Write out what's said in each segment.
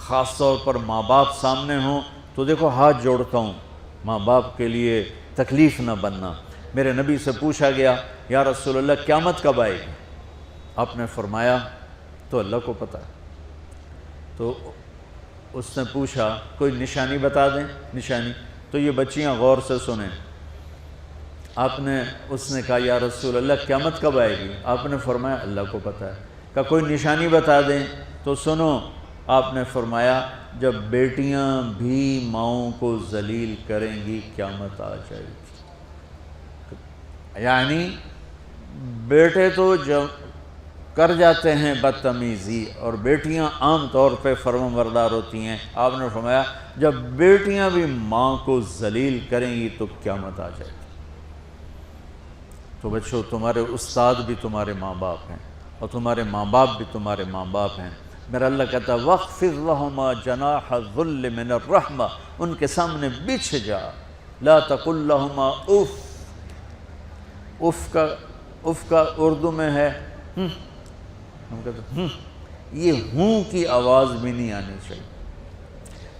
خاص طور پر ماں باپ سامنے ہوں تو دیکھو ہاتھ جوڑتا ہوں، ماں باپ کے لیے تکلیف نہ بننا۔ میرے نبی سے پوچھا گیا یا رسول اللہ قیامت کب آئے گی؟ آپ نے فرمایا تو اللہ کو پتہ ہے۔ تو اس نے پوچھا کوئی نشانی بتا دیں، نشانی؟ تو یہ بچیاں غور سے سنیں۔ اس نے کہا یا رسول اللہ قیامت کب آئے گی؟ آپ نے فرمایا اللہ کو پتہ ہے۔ کہا کوئی نشانی بتا دیں؟ تو سنو، آپ نے فرمایا جب بیٹیاں بھی ماؤں کو ذلیل کریں گی قیامت آ جائے گی۔ یعنی بیٹے تو جب کر جاتے ہیں بدتمیزی اور بیٹیاں عام طور پہ فرمانبردار ہوتی ہیں، آپ نے فرمایا جب بیٹیاں بھی ماں کو ذلیل کریں گی تو قیامت آ جائے گی۔ تو بچوں، تمہارے استاد بھی تمہارے ماں باپ ہیں اور تمہارے ماں باپ بھی تمہارے ماں باپ ہیں۔ میرا اللہ کہتا ہے وَاخْفِضْ لَهُمَا جَنَاحَ الذُّلِّ مِنَ الرَّحْمَةِ، ان کے سامنے بچھ جا، لا تقل لهما اف۔ اف کا اردو میں ہے ہم کہتے ہیں یہ ہوں کی آواز بھی نہیں آنی چاہیے۔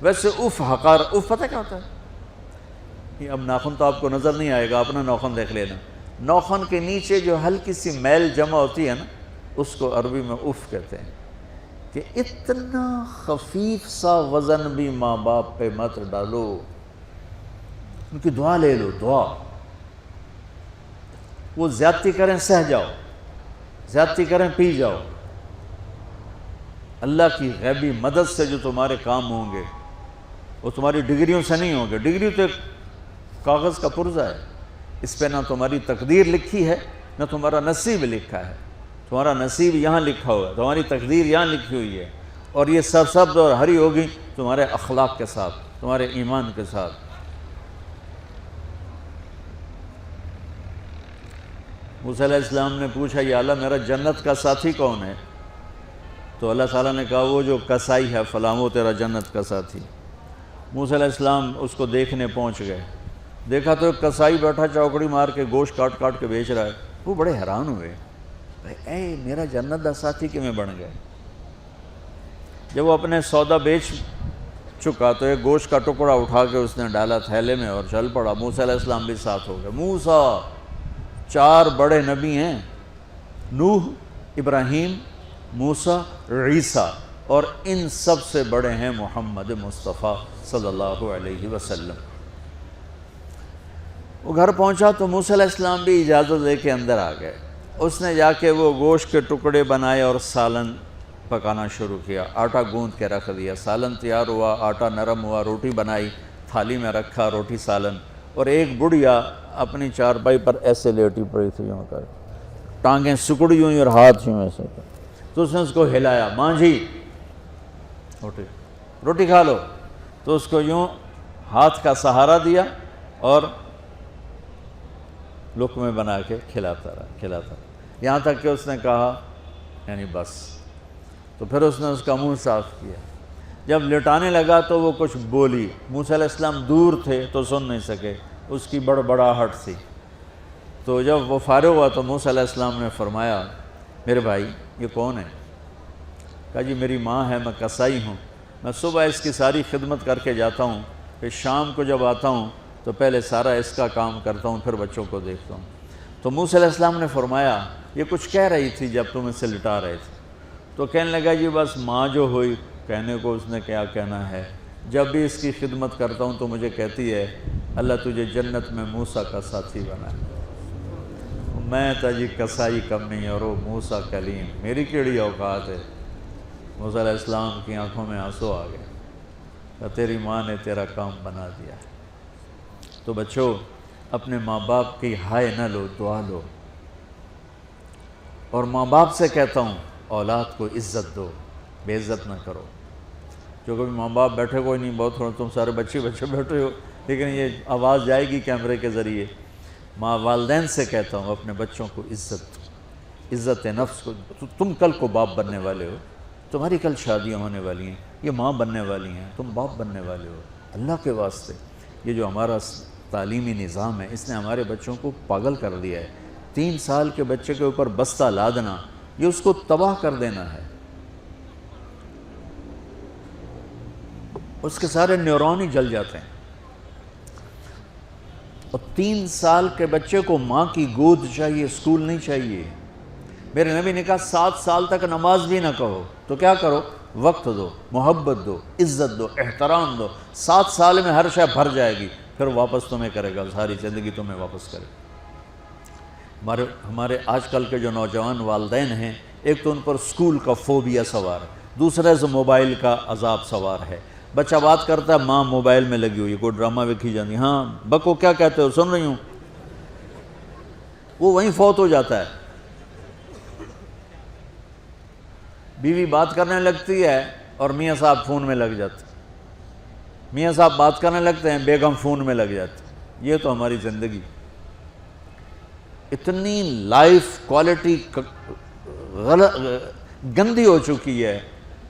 ویسے اف حقار، اف پتہ کیا ہوتا ہے؟ اب ناخن تو آپ کو نظر نہیں آئے گا، اپنا ناخن دیکھ لینا۔ ناخن کے نیچے جو ہلکی سی میل جمع ہوتی ہے نا، اس کو عربی میں اف کہتے ہیں۔ کہ اتنا خفیف سا وزن بھی ماں باپ پہ مت ڈالو، ان کی دعا لے لو، دعا۔ وہ زیادتی کریں سہ جاؤ، زیادتی کریں پی جاؤ۔ اللہ کی غیبی مدد سے جو تمہارے کام ہوں گے وہ تمہاری ڈگریوں سے نہیں ہوں گے۔ ڈگری تو ایک کاغذ کا پرزہ ہے، اس پہ نہ تمہاری تقدیر لکھی ہے نہ تمہارا نصیب لکھا ہے۔ تمہارا نصیب یہاں لکھا ہوا ہے، تمہاری تقدیر یہاں لکھی ہوئی ہے، اور یہ سرسبز اور ہری ہوگی تمہارے اخلاق کے ساتھ، تمہارے ایمان کے ساتھ۔ موسیٰ علیہ السلام نے پوچھا یا اللہ میرا جنت کا ساتھی کون ہے؟ تو اللہ تعالیٰ نے کہا وہ جو کسائی ہے فلاں وہ تیرا جنت کا ساتھی۔ موسیٰ علیہ السلام اس کو دیکھنے پہنچ گئے، دیکھا تو ایک کسائی بیٹھا چوکڑی مار کے گوشت کاٹ کاٹ کے بیچ رہا ہے۔ وہ بڑے حیران ہوئے، اے میرا جنت کا ساتھی کیوں بن گئے؟ جب وہ اپنے سودا بیچ چکا تو ایک گوشت کا ٹکڑا اٹھا کے اس نے ڈالا تھیلے میں اور چل پڑا۔ موسیٰ علیہ السلام بھی ساتھ ہو گئے۔ موسیٰ 4 بڑے نبی ہیں، نوح، ابراہیم، موسیٰ، عیسیٰ، اور ان سب سے بڑے ہیں محمد مصطفیٰ صلی اللہ علیہ وسلم۔ وہ گھر پہنچا تو موسیٰ علیہ السلام بھی اجازت لے کے اندر آ گئے۔ اس نے جا کے وہ گوشت کے ٹکڑے بنائے اور سالن پکانا شروع کیا۔ آٹا گوندھ کے رکھ دیا، سالن تیار ہوا، آٹا نرم ہوا، روٹی بنائی، تھالی میں رکھا روٹی سالن، اور ایک بڑھیا اپنی چارپائی پر ایسے لیٹی پڑی تھی، یوں کر ٹانگیں سکڑی ہوئی اور ہاتھ یوں ایسے کر۔ تو اس نے اس کو ہلایا، ماں جی روٹی کھا لو۔ تو اس کو یوں ہاتھ کا سہارا دیا اور لقمے بنا کے کھلاتا رہا، یہاں تک کہ اس نے کہا یعنی بس۔ تو پھر اس نے اس کا منہ صاف کیا۔ جب لٹانے لگا تو وہ کچھ بولی، موسیٰ علیہ السلام دور تھے تو سن نہیں سکے، اس کی بڑبڑاہٹ تھی۔ تو جب وہ فارغ ہوا تو موسیٰ علیہ السلام نے فرمایا میرے بھائی یہ کون ہے؟ کہا جی میری ماں ہے، میں کسائی ہوں، میں صبح اس کی ساری خدمت کر کے جاتا ہوں، پھر شام کو جب آتا ہوں تو پہلے سارا اس کا کام کرتا ہوں، پھر بچوں کو دیکھتا ہوں۔ تو موسیٰ علیہ السلام نے فرمایا یہ کچھ کہہ رہی تھی جب تم اسے لٹا رہے تھے؟ تو کہنے لگا جی بس ماں جو ہوئی، کہنے کو اس نے کیا کہنا ہے، جب بھی اس کی خدمت کرتا ہوں تو مجھے کہتی ہے اللہ تجھے جنت میں موسیٰ کا ساتھی بنائے۔ میں تا جی کسائی کمی اور وہ موسیٰ کلیم، میری کیڑی اوقات ہے۔ موسیٰ علیہ السلام کی آنکھوں میں آنسو آ گئے کہ تیری ماں نے تیرا کام بنا دیا ہے۔ تو بچوں اپنے ماں باپ کی ہائے نہ لو، دعا لو۔ اور ماں باپ سے کہتا ہوں اولاد کو عزت دو، بے عزت نہ کرو۔ جو کبھی ماں باپ بیٹھے کوئی نہیں، بہت تھوڑا تم سارے بچے بیٹھے ہو، لیکن یہ آواز جائے گی کیمرے کے ذریعے۔ ماں والدین سے کہتا ہوں اپنے بچوں کو عزت دو، عزت نفس کو۔ تم کل کو باپ بننے والے ہو، تمہاری کل شادیاں ہونے والی ہیں، یہ ماں بننے والی ہیں، تم باپ بننے والے ہو۔ اللہ کے واسطے یہ جو ہمارا تعلیمی نظام ہے اس نے ہمارے بچوں کو پاگل کر دیا ہے۔ 3 سال کے بچے کے اوپر بستہ لادنا، یہ اس کو تباہ کر دینا ہے۔ اس کے سارے نیورون ہی جل جاتے ہیں. اور 3 سال کے بچے کو ماں کی گود چاہیے، اسکول نہیں چاہیے. میرے نبی نے کہا 7 سال تک نماز بھی نہ کہو، تو کیا کرو؟ وقت دو، محبت دو، عزت دو، احترام دو. 7 سال میں ہر شے بھر جائے گی، پھر واپس تمہیں کرے گا، ساری زندگی تمہیں واپس کرے گا. ہمارے آج کل کے جو نوجوان والدین ہیں، ایک تو ان پر اسکول کا فوبیا سوار ہے، دوسرے سے موبائل کا عذاب سوار ہے. بچہ بات کرتا ہے، ماں موبائل میں لگی ہوئی، کوئی ڈرامہ ویکھی جاتی، ہاں بکو کیا کہتے ہو، سن رہی ہوں. وہ وہیں فوت ہو جاتا ہے. بیوی بات کرنے لگتی ہے اور میاں صاحب فون میں لگ جاتے، میاں صاحب بات کرنے لگتے ہیں، بیگم فون میں لگ جاتی. یہ تو ہماری زندگی. اتنی لائف کوالٹی گندی ہو چکی ہے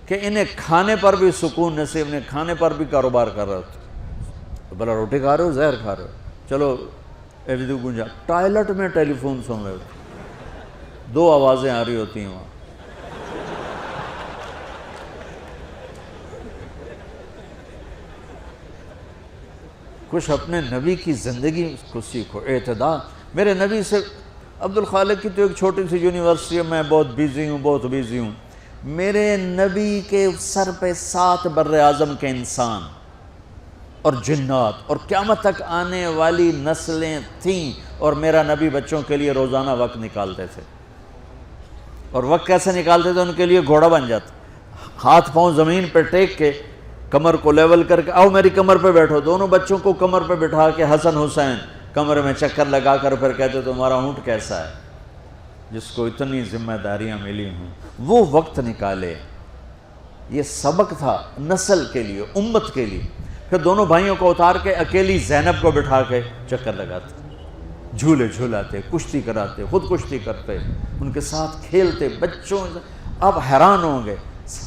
کہ انہیں کھانے پر بھی سکون نصیب نہیں، کھانے پر بھی کاروبار کر رہے ہوتے. بلا روٹی کھا رہے ہو، زہر کھا رہے ہو، چلو ایویدو گنجا. ٹوائلٹ میں ٹیلی فون سن رہے ہوتے، 2 آوازیں آ رہی ہوتی ہیں وہاں. کچھ اپنے نبی کی زندگی کو سیکھو، اعتدال. میرے نبی سے عبد الخالق کی تو ایک چھوٹی سی یونیورسٹی ہے، میں بہت بیزی ہوں. میرے نبی کے سر پہ 7 بر اعظم کے انسان اور جنات اور قیامت تک آنے والی نسلیں تھیں، اور میرا نبی بچوں کے لیے روزانہ وقت نکالتے تھے. اور وقت کیسے نکالتے تھے؟ ان کے لیے گھوڑا بن جاتا، ہاتھ پاؤں زمین پہ ٹیک کے، کمر کو لیول کر کے، آؤ میری کمر پہ بیٹھو. دونوں بچوں کو کمر پہ بٹھا کے حسن حسین کمرے میں چکر لگا کر پھر کہتے تمہارا اونٹ کیسا ہے، جس کو اتنی ذمہ داریاں ملی ہوں. وہ وقت نکالے. یہ سبق تھا نسل کے لیے، امت کے لیے. پھر دونوں بھائیوں کو اتار کے اکیلی زینب کو بٹھا کے چکر لگاتے، جھولے جھولاتے، کشتی کراتے، خود کشتی کرتے، ان کے ساتھ کھیلتے. بچوں آپ حیران ہوں گے،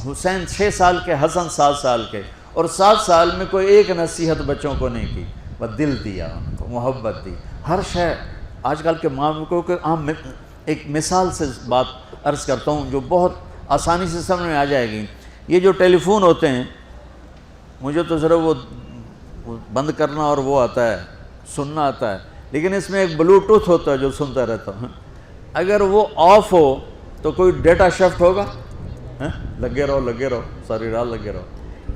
حسین 6 سال کے، حسن 7 سال کے، اور 7 سال میں کوئی ایک نصیحت بچوں کو نہیں کی، بس دل دیا ان کو، محبت دی. ہر شے آج کل کے ماں کو کہ عام ایک مثال سے بات عرض کرتا ہوں جو بہت آسانی سے سمجھ میں آ جائے گی. یہ جو ٹیلی فون ہوتے ہیں، مجھے تو صرف وہ بند کرنا اور وہ آتا ہے، سننا آتا ہے، لیکن اس میں ایک بلوٹوتھ ہوتا ہے جو سنتا رہتا ہوں. اگر وہ آف ہو تو کوئی ڈیٹا شفٹ ہوگا؟ لگے رہو ساری رات لگے رہو.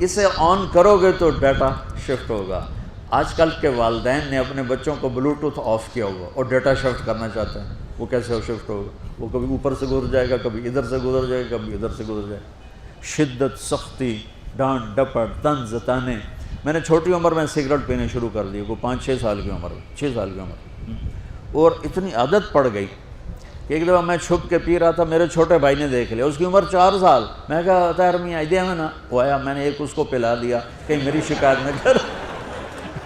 اسے آن کرو گے تو ڈیٹا شفٹ ہوگا. آج کل کے والدین نے اپنے بچوں کو بلوٹوتھ آف کیا ہوگا اور ڈیٹا شفٹ کرنا چاہتے ہیں. وہ کیسے شفٹ ہوگا؟ وہ کبھی اوپر سے گزر جائے گا، کبھی ادھر سے گزر جائے گا، کبھی ادھر سے گزر جائے گا. شدت، سختی، ڈانٹ ڈپٹ، طنز تانے. میں نے چھوٹی عمر میں سگریٹ پینے شروع کر دی، کوئی 5-6 سال کی عمر، 6 سال کی عمر، اور اتنی عادت پڑ گئی کہ ایک دفعہ میں چھپ کے پی رہا تھا، میرے چھوٹے بھائی نے دیکھ لیا، اس کی عمر 4 سال. میں کہا طاہر میاں دیا میں نا، وہ آیا، میں نے ایک اس کو پلا دیا کہ میری شکایت نہ کر.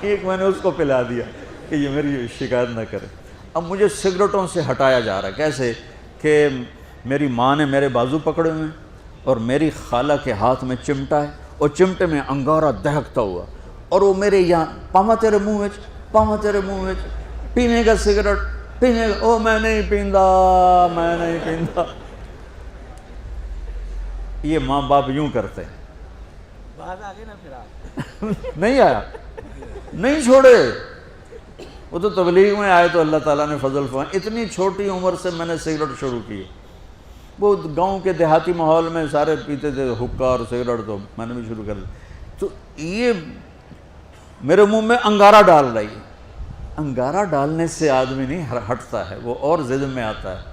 ایک میں نے اس کو پلا دیا کہ یہ میری شکایت نہ کرے. اب مجھے سگریٹوں سے ہٹایا جا رہا ہے. کیسے؟ کہ میری ماں نے میرے بازو پکڑے ہوئے ہیں اور میری خالہ کے ہاتھ میں چمٹا ہے اور چمٹے میں انگارہ دہکتا ہوا، اور وہ میرے یہاں پاما تیرے منہ میں پینے کا سگریٹ پینے کا. او میں نہیں پیندا. یہ ماں باپ یوں کرتے ہیں. بات آگے نا پھر نہیں آیا، نہیں چھوڑے. وہ تو تبلیغ میں آئے تو اللہ تعالیٰ نے فضل فرمایا. اتنی چھوٹی عمر سے میں نے سگریٹ شروع کی. وہ گاؤں کے دیہاتی ماحول میں سارے پیتے تھے حکا اور سگریٹ، تو میں نے بھی شروع کر دی. تو یہ میرے منہ میں انگارہ ڈال رہی ہے. انگارہ ڈالنے سے آدمی نہیں ہٹتا ہے، وہ اور ضد میں آتا ہے.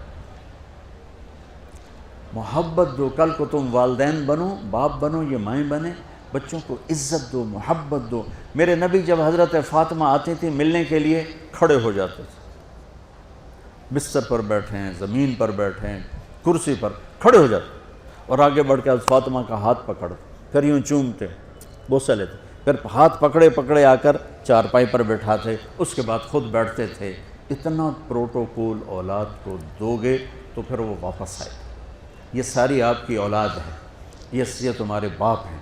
محبت دو. کل کو تم والدین بنو، باپ بنو، یہ مائیں بنے، بچوں کو عزت دو، محبت دو. میرے نبی جب حضرت فاطمہ آتی تھی ملنے کے لیے، کھڑے ہو جاتے تھے. بستر پر بیٹھے ہیں، زمین پر بیٹھے ہیں، کرسی پر، کھڑے ہو جاتے اور آگے بڑھ کے فاطمہ کا ہاتھ پکڑ، پھر یوں چومتے، بوسہ لیتے، پھر ہاتھ پکڑے آ کر چارپائی پر بیٹھاتے، اس کے بعد خود بیٹھتے تھے. اتنا پروٹوکول اولاد کو دو گے تو پھر وہ واپس آئے. یہ ساری آپ کی اولاد ہے، یہ تمہارے باپ ہیں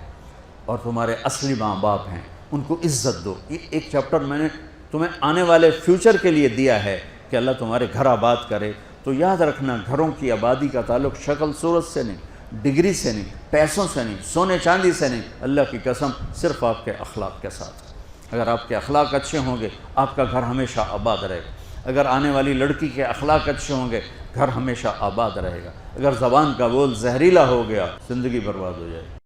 اور تمہارے اصلی ماں باپ ہیں. ان کو عزت دو. یہ ایک چیپٹر میں نے تمہیں آنے والے فیوچر کے لیے دیا ہے کہ اللہ تمہارے گھر آباد کرے. تو یاد رکھنا، گھروں کی آبادی کا تعلق شکل صورت سے نہیں، ڈگری سے نہیں، پیسوں سے نہیں، سونے چاندی سے نہیں، اللہ کی قسم صرف آپ کے اخلاق کے ساتھ۔ اگر آپ کے اخلاق اچھے ہوں گے آپ کا گھر ہمیشہ آباد رہے گا۔ اگر آنے والی لڑکی کے اخلاق اچھے ہوں گے گھر ہمیشہ آباد رہے گا۔ اگر زبان کا بول زہریلا ہو گیا زندگی برباد ہو جائے گی۔